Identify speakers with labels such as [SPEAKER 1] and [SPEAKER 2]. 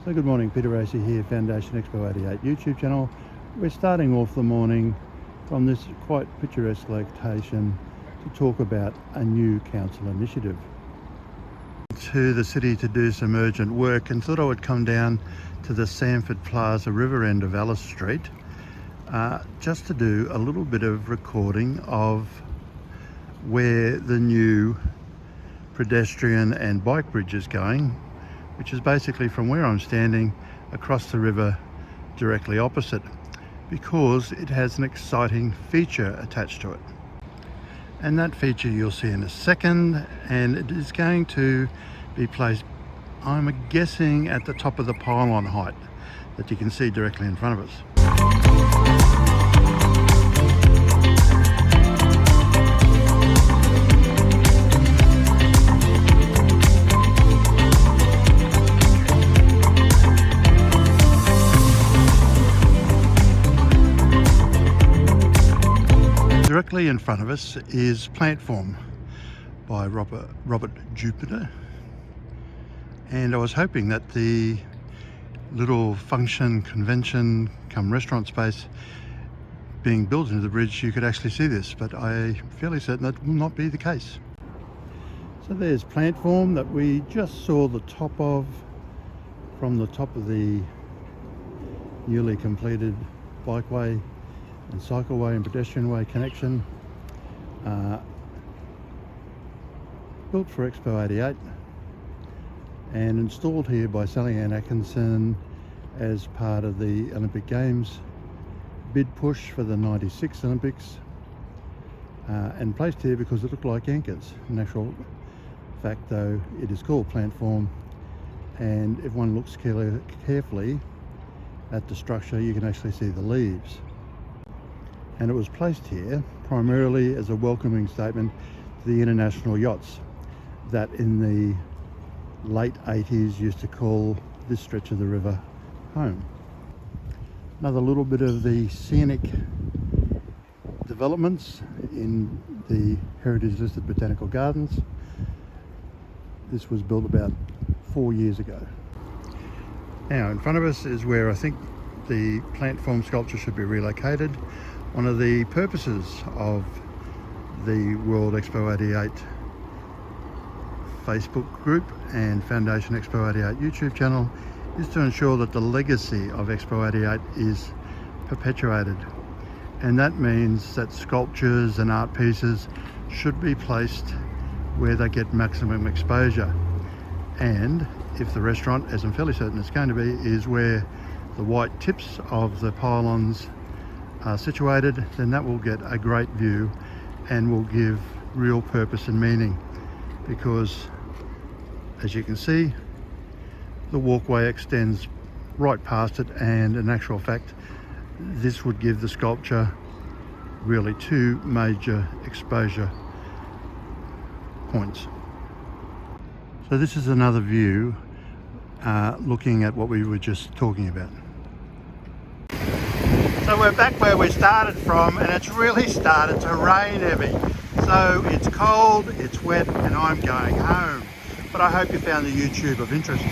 [SPEAKER 1] So good morning, Peter Racy here, Foundation Expo 88 YouTube channel. We're starting off the morning from this quite picturesque location to talk about a new council initiative. To the city to do some urgent work and thought I would come down to the Sanford Plaza river end of Alice Street just to do a little bit of recording of where the new pedestrian and bike bridge is going, which is basically from where I'm standing across the river directly opposite, because it has an exciting feature attached to it. And that feature you'll see in a second, and it is going to be placed, I'm guessing, at the top of the pylon height that you can see directly in front of us. Directly in front of us is Plant Form by Robert Juniper, and I was hoping that the little function, convention come restaurant space being built into the bridge, you could actually see this, but I'm fairly certain that will not be the case. So there's Plant Form that we just saw the top of from the top of the newly completed bikeway and cycleway and pedestrian way connection, built for Expo 88 and installed here by Sally Ann Atkinson as part of the Olympic Games bid push for the 96 Olympics, and placed here because it looked like anchors. In actual fact though, it is called Plant Form, and if one looks carefully at the structure you can actually see the leaves. And it was placed here primarily as a welcoming statement to the international yachts that in the late 80s used to call this stretch of the river home. Another little bit of the scenic developments in the heritage listed botanical gardens. This was built about 4 years ago. Now in front of us is where I think the plant form sculpture should be relocated. One of the purposes of the World Expo 88 Facebook group and Foundation Expo 88 YouTube channel is to ensure that the legacy of Expo 88 is perpetuated. And that means that sculptures and art pieces should be placed where they get maximum exposure. And if the restaurant, as I'm fairly certain it's going to be, is where the white tips of the pylons are situated, then that will get a great view and will give real purpose and meaning, because as you can see the walkway extends right past it, and in actual fact this would give the sculpture really two major exposure points. So this is another view looking at what we were just talking about. So we're back where we started from, and it's really started to rain heavy. So it's cold, it's wet, and I'm going home. But I hope you found the YouTube of interest.